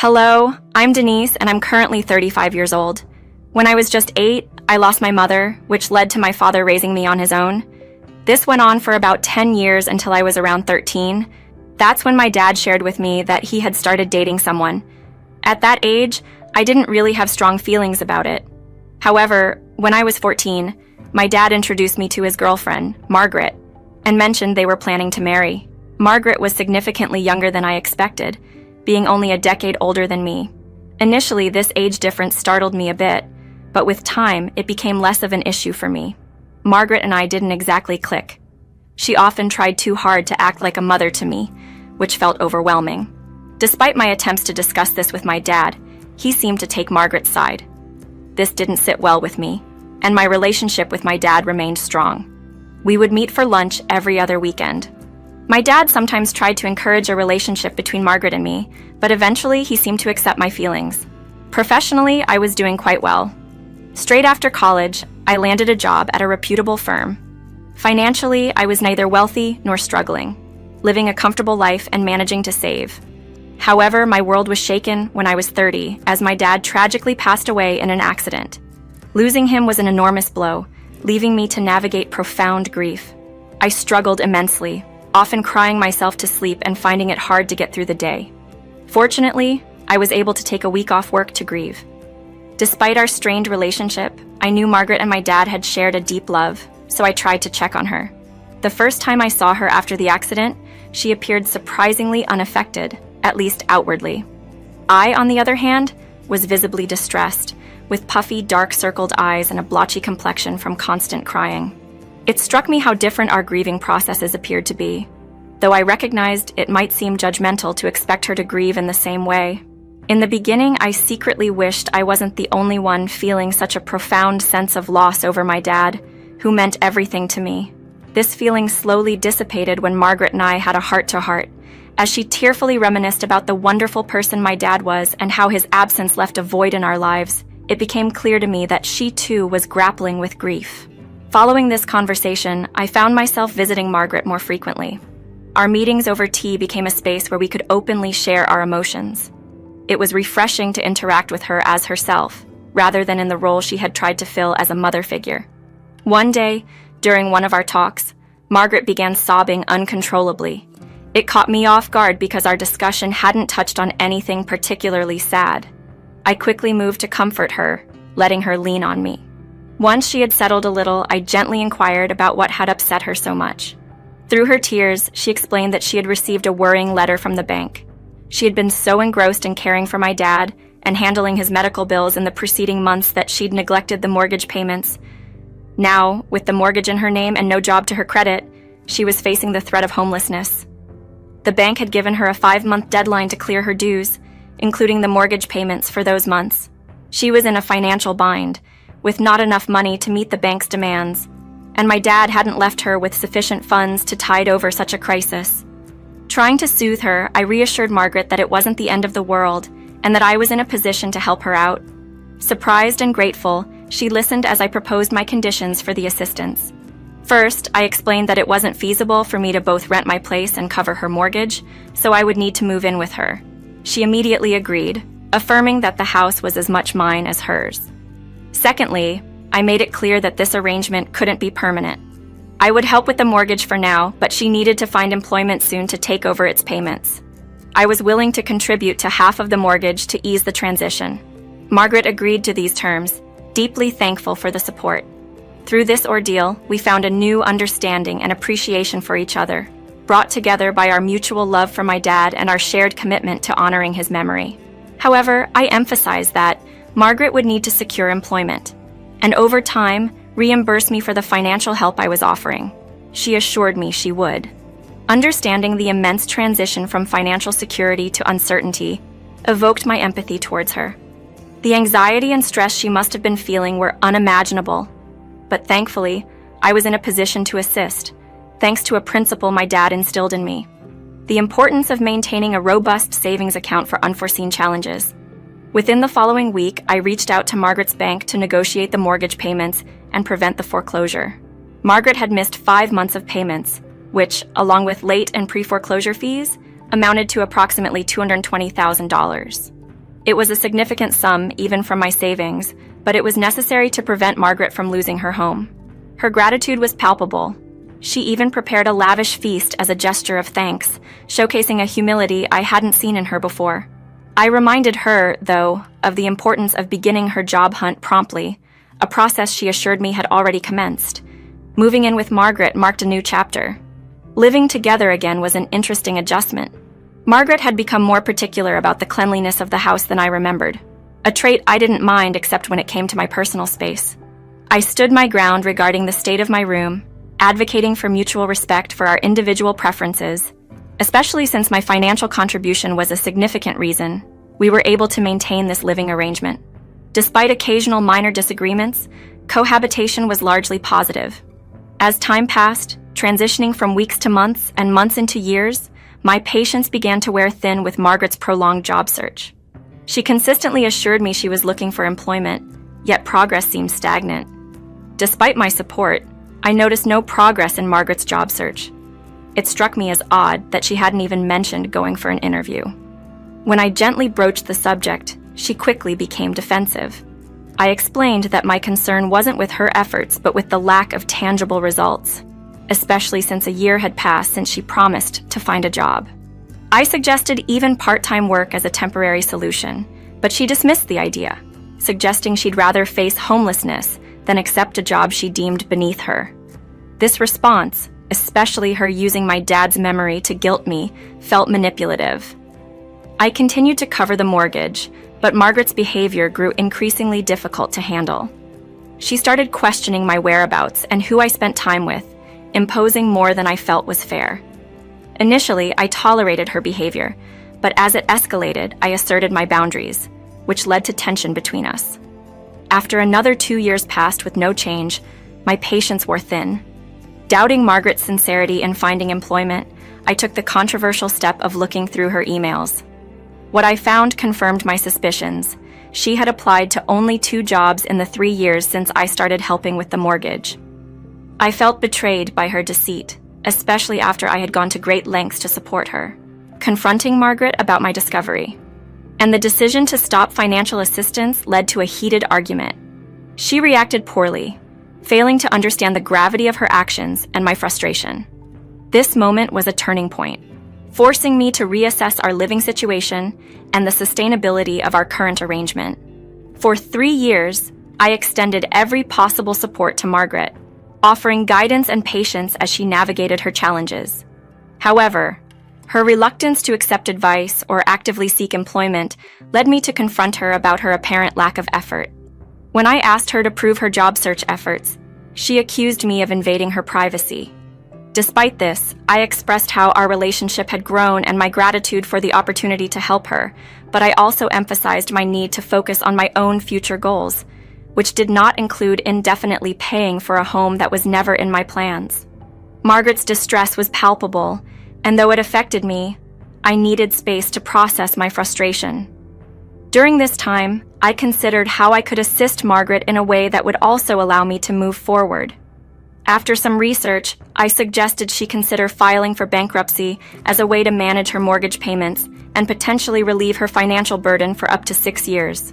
Hello, I'm Denise, and I'm currently 35 years old. When I was just 8, I lost my mother, which led to my father raising me on his own. This went on for about 10 years until I was around 13. That's when my dad shared with me that he had started dating someone. At that age, I didn't really have strong feelings about it. However, when I was 14, my dad introduced me to his girlfriend, Margaret, and mentioned they were planning to marry. Margaret was significantly younger than I expected, being only a decade older than me. Initially, this age difference startled me a bit, but with time, it became less of an issue for me. Margaret and I didn't exactly click. She often tried too hard to act like a mother to me, which felt overwhelming. Despite my attempts to discuss this with my dad, he seemed to take Margaret's side. This didn't sit well with me, and my relationship with my dad remained strong. We would meet for lunch every other weekend. My dad sometimes tried to encourage a relationship between Margaret and me, but eventually he seemed to accept my feelings. Professionally, I was doing quite well. Straight after college, I landed a job at a reputable firm. Financially, I was neither wealthy nor struggling, living a comfortable life and managing to save. However, my world was shaken when I was 30, as my dad tragically passed away in an accident. Losing him was an enormous blow, leaving me to navigate profound grief. I struggled immensely, often crying myself to sleep and finding it hard to get through the day. Fortunately, I was able to take a week off work to grieve. Despite our strained relationship, I knew Margaret and my dad had shared a deep love, so I tried to check on her. The first time I saw her after the accident, she appeared surprisingly unaffected, at least outwardly. I, on the other hand, was visibly distressed, with puffy, dark-circled eyes and a blotchy complexion from constant crying. It struck me how different our grieving processes appeared to be, though I recognized it might seem judgmental to expect her to grieve in the same way. In the beginning, I secretly wished I wasn't the only one feeling such a profound sense of loss over my dad, who meant everything to me. This feeling slowly dissipated when Margaret and I had a heart-to-heart, as she tearfully reminisced about the wonderful person my dad was and how his absence left a void in our lives. It became clear to me that she too was grappling with grief. Following this conversation, I found myself visiting Margaret more frequently. Our meetings over tea became a space where we could openly share our emotions. It was refreshing to interact with her as herself, rather than in the role she had tried to fill as a mother figure. One day, during one of our talks, Margaret began sobbing uncontrollably. It caught me off guard because our discussion hadn't touched on anything particularly sad. I quickly moved to comfort her, letting her lean on me. Once she had settled a little, I gently inquired about what had upset her so much. Through her tears, she explained that she had received a worrying letter from the bank. She had been so engrossed in caring for my dad and handling his medical bills in the preceding months that she'd neglected the mortgage payments. Now, with the mortgage in her name and no job to her credit, she was facing the threat of homelessness. The bank had given her a 5-month deadline to clear her dues, including the mortgage payments for those months. She was in a financial bind, with not enough money to meet the bank's demands, and my dad hadn't left her with sufficient funds to tide over such a crisis. Trying to soothe her, I reassured Margaret that it wasn't the end of the world and that I was in a position to help her out. Surprised and grateful, she listened as I proposed my conditions for the assistance. First, I explained that it wasn't feasible for me to both rent my place and cover her mortgage, so I would need to move in with her. She immediately agreed, affirming that the house was as much mine as hers. Secondly, I made it clear that this arrangement couldn't be permanent. I would help with the mortgage for now, but she needed to find employment soon to take over its payments. I was willing to contribute to half of the mortgage to ease the transition. Margaret agreed to these terms, deeply thankful for the support. Through this ordeal, we found a new understanding and appreciation for each other, brought together by our mutual love for my dad and our shared commitment to honoring his memory. However, I emphasized that Margaret would need to secure employment, and over time, reimburse me for the financial help I was offering. She assured me she would. Understanding the immense transition from financial security to uncertainty evoked my empathy towards her. The anxiety and stress she must have been feeling were unimaginable, but thankfully, I was in a position to assist, thanks to a principle my dad instilled in me: the importance of maintaining a robust savings account for unforeseen challenges. Within the following week, I reached out to Margaret's bank to negotiate the mortgage payments and prevent the foreclosure. Margaret had missed 5 months of payments, which, along with late and pre-foreclosure fees, amounted to approximately $220,000. It was a significant sum, even from my savings, but it was necessary to prevent Margaret from losing her home. Her gratitude was palpable. She even prepared a lavish feast as a gesture of thanks, showcasing a humility I hadn't seen in her before. I reminded her, though, of the importance of beginning her job hunt promptly, a process she assured me had already commenced. Moving in with Margaret marked a new chapter. Living together again was an interesting adjustment. Margaret had become more particular about the cleanliness of the house than I remembered, a trait I didn't mind except when it came to my personal space. I stood my ground regarding the state of my room, advocating for mutual respect for our individual preferences, especially since my financial contribution was a significant reason we were able to maintain this living arrangement. Despite occasional minor disagreements, cohabitation was largely positive. As time passed, transitioning from weeks to months and months into years, my patience began to wear thin with Margaret's prolonged job search. She consistently assured me she was looking for employment, yet progress seemed stagnant. Despite my support, I noticed no progress in Margaret's job search. It struck me as odd that she hadn't even mentioned going for an interview. When I gently broached the subject, she quickly became defensive. I explained that my concern wasn't with her efforts, but with the lack of tangible results, especially since a year had passed since she promised to find a job. I suggested even part-time work as a temporary solution, but she dismissed the idea, suggesting she'd rather face homelessness than accept a job she deemed beneath her. This response, especially her using my dad's memory to guilt me, felt manipulative. I continued to cover the mortgage, but Margaret's behavior grew increasingly difficult to handle. She started questioning my whereabouts and who I spent time with, imposing more than I felt was fair. Initially, I tolerated her behavior, but as it escalated, I asserted my boundaries, which led to tension between us. After another 2 years passed with no change, my patience wore thin. Doubting Margaret's sincerity in finding employment, I took the controversial step of looking through her emails. What I found confirmed my suspicions. She had applied to only 2 jobs in the 3 years since I started helping with the mortgage. I felt betrayed by her deceit, especially after I had gone to great lengths to support her, confronting Margaret about my discovery. And the decision to stop financial assistance led to a heated argument. She reacted poorly, failing to understand the gravity of her actions and my frustration. This moment was a turning point, forcing me to reassess our living situation and the sustainability of our current arrangement. For 3 years, I extended every possible support to Margaret, offering guidance and patience as she navigated her challenges. However, her reluctance to accept advice or actively seek employment led me to confront her about her apparent lack of effort. When I asked her to prove her job search efforts, she accused me of invading her privacy. Despite this, I expressed how our relationship had grown and my gratitude for the opportunity to help her, but I also emphasized my need to focus on my own future goals, which did not include indefinitely paying for a home that was never in my plans. Margaret's distress was palpable, and though it affected me, I needed space to process my frustration. During this time, I considered how I could assist Margaret in a way that would also allow me to move forward. After some research, I suggested she consider filing for bankruptcy as a way to manage her mortgage payments and potentially relieve her financial burden for up to 6 years.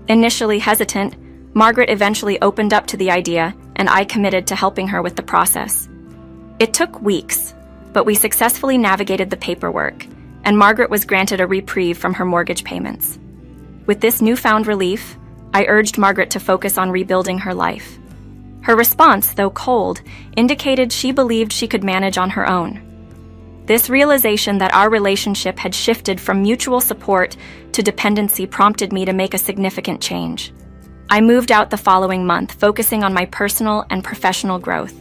Initially hesitant, Margaret eventually opened up to the idea, and I committed to helping her with the process. It took weeks, but we successfully navigated the paperwork, and Margaret was granted a reprieve from her mortgage payments. With this newfound relief, I urged Margaret to focus on rebuilding her life. Her response, though cold, indicated she believed she could manage on her own. This realization that our relationship had shifted from mutual support to dependency prompted me to make a significant change. I moved out the following month, focusing on my personal and professional growth.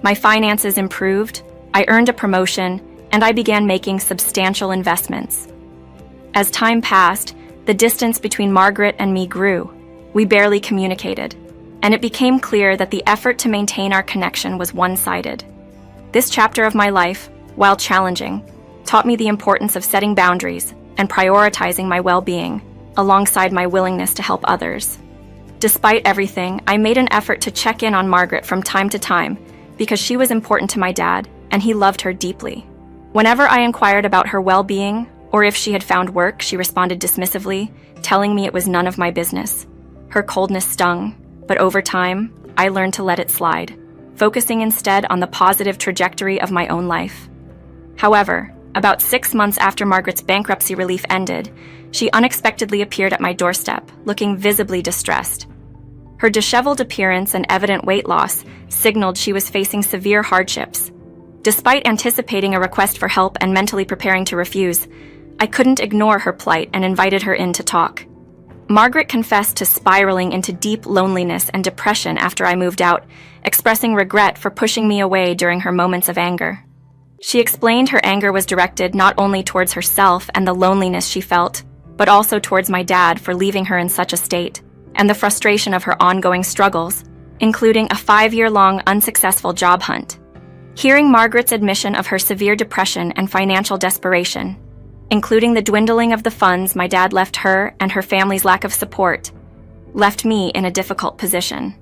My finances improved, I earned a promotion, and I began making substantial investments. As time passed, the distance between Margaret and me grew. We barely communicated, and it became clear that the effort to maintain our connection was one-sided. This chapter of my life, while challenging, taught me the importance of setting boundaries and prioritizing my well-being, alongside my willingness to help others. Despite everything, I made an effort to check in on Margaret from time to time because she was important to my dad, and he loved her deeply. Whenever I inquired about her well-being Or if she had found work, she responded dismissively, telling me it was none of my business. Her coldness stung, but over time, I learned to let it slide, focusing instead on the positive trajectory of my own life. However, about 6 months after Margaret's bankruptcy relief ended, she unexpectedly appeared at my doorstep, looking visibly distressed. Her disheveled appearance and evident weight loss signaled she was facing severe hardships. Despite anticipating a request for help and mentally preparing to refuse, I couldn't ignore her plight and invited her in to talk. Margaret confessed to spiraling into deep loneliness and depression after I moved out, expressing regret for pushing me away during her moments of anger. She explained her anger was directed not only towards herself and the loneliness she felt, but also towards my dad for leaving her in such a state, and the frustration of her ongoing struggles, including a 5-year-long unsuccessful job hunt. Hearing Margaret's admission of her severe depression and financial desperation, including the dwindling of the funds my dad left her and her family's lack of support, left me in a difficult position.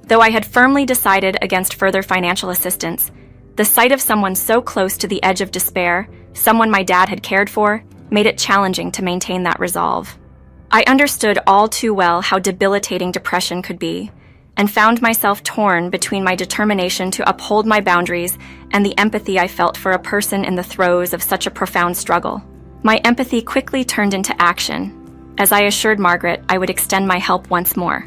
Though I had firmly decided against further financial assistance, the sight of someone so close to the edge of despair, someone my dad had cared for, made it challenging to maintain that resolve. I understood all too well how debilitating depression could be, and found myself torn between my determination to uphold my boundaries and the empathy I felt for a person in the throes of such a profound struggle. My empathy quickly turned into action, as I assured Margaret I would extend my help once more.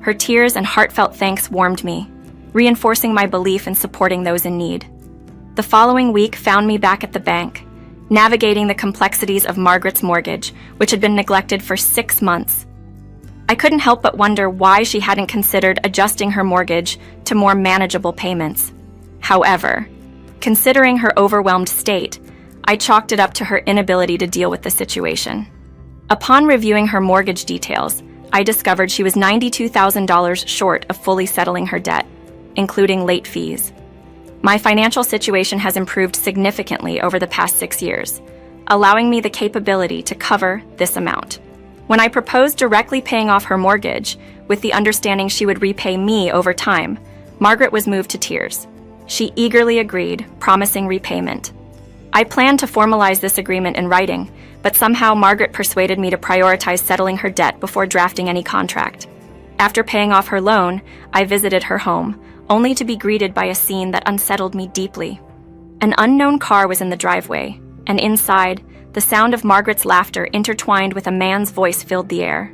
Her tears and heartfelt thanks warmed me, reinforcing my belief in supporting those in need. The following week found me back at the bank, navigating the complexities of Margaret's mortgage, which had been neglected for 6 months. I couldn't help but wonder why she hadn't considered adjusting her mortgage to more manageable payments. However, considering her overwhelmed state, I chalked it up to her inability to deal with the situation. Upon reviewing her mortgage details, I discovered she was $92,000 short of fully settling her debt, including late fees. My financial situation has improved significantly over the past 6 years, allowing me the capability to cover this amount. When I proposed directly paying off her mortgage, with the understanding she would repay me over time, Margaret was moved to tears. She eagerly agreed, promising repayment. I planned to formalize this agreement in writing, but somehow Margaret persuaded me to prioritize settling her debt before drafting any contract. After paying off her loan, I visited her home, only to be greeted by a scene that unsettled me deeply. An unknown car was in the driveway, and inside, the sound of Margaret's laughter intertwined with a man's voice filled the air.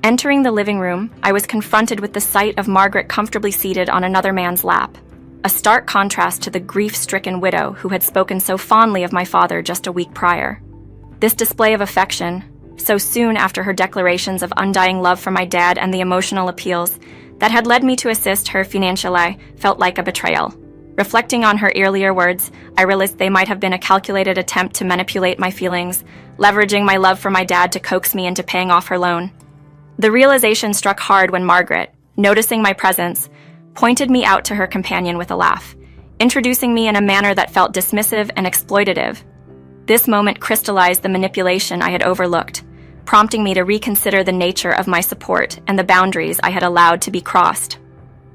Entering the living room, I was confronted with the sight of Margaret comfortably seated on another man's lap, a stark contrast to the grief-stricken widow who had spoken so fondly of my father just a week prior. This display of affection, so soon after her declarations of undying love for my dad and the emotional appeals that had led me to assist her financially, felt like a betrayal. Reflecting on her earlier words, I realized they might have been a calculated attempt to manipulate my feelings, leveraging my love for my dad to coax me into paying off her loan. The realization struck hard when Margaret, noticing my presence, pointed me out to her companion with a laugh, introducing me in a manner that felt dismissive and exploitative. This moment crystallized the manipulation I had overlooked, prompting me to reconsider the nature of my support and the boundaries I had allowed to be crossed.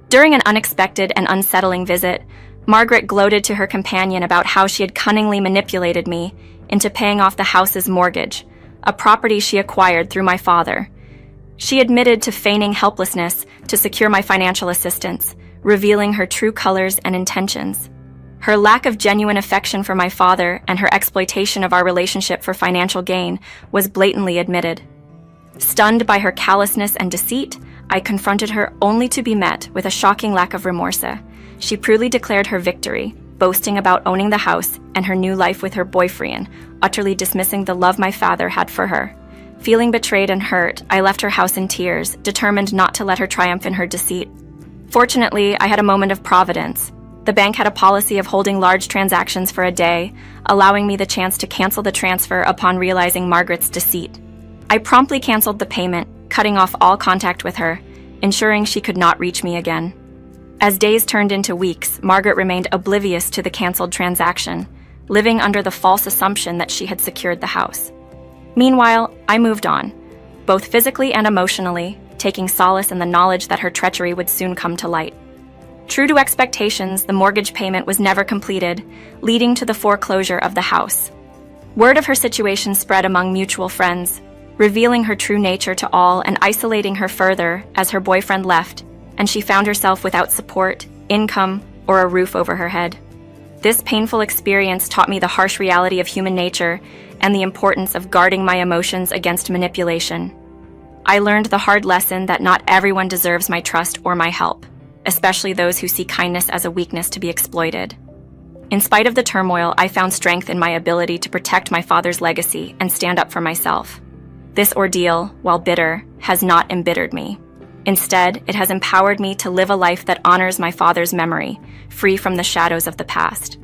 During an unexpected and unsettling visit, Margaret gloated to her companion about how she had cunningly manipulated me into paying off the house's mortgage, a property she acquired through my father. She admitted to feigning helplessness to secure my financial assistance, revealing her true colors and intentions. Her lack of genuine affection for my father and her exploitation of our relationship for financial gain was blatantly admitted. Stunned by her callousness and deceit, I confronted her only to be met with a shocking lack of remorse. She proudly declared her victory, boasting about owning the house and her new life with her boyfriend, utterly dismissing the love my father had for her. Feeling betrayed and hurt, I left her house in tears, determined not to let her triumph in her deceit. Fortunately, I had a moment of providence. The bank had a policy of holding large transactions for a day, allowing me the chance to cancel the transfer upon realizing Margaret's deceit. I promptly canceled the payment, cutting off all contact with her, ensuring she could not reach me again. As days turned into weeks, Margaret remained oblivious to the canceled transaction, living under the false assumption that she had secured the house. Meanwhile, I moved on, both physically and emotionally, taking solace in the knowledge that her treachery would soon come to light. True to expectations, the mortgage payment was never completed, leading to the foreclosure of the house. Word of her situation spread among mutual friends, revealing her true nature to all and isolating her further as her boyfriend left, and she found herself without support, income, or a roof over her head. This painful experience taught me the harsh reality of human nature and the importance of guarding my emotions against manipulation. I learned the hard lesson that not everyone deserves my trust or my help, especially those who see kindness as a weakness to be exploited. In spite of the turmoil, I found strength in my ability to protect my father's legacy and stand up for myself. This ordeal, while bitter, has not embittered me. Instead, it has empowered me to live a life that honors my father's memory, free from the shadows of the past.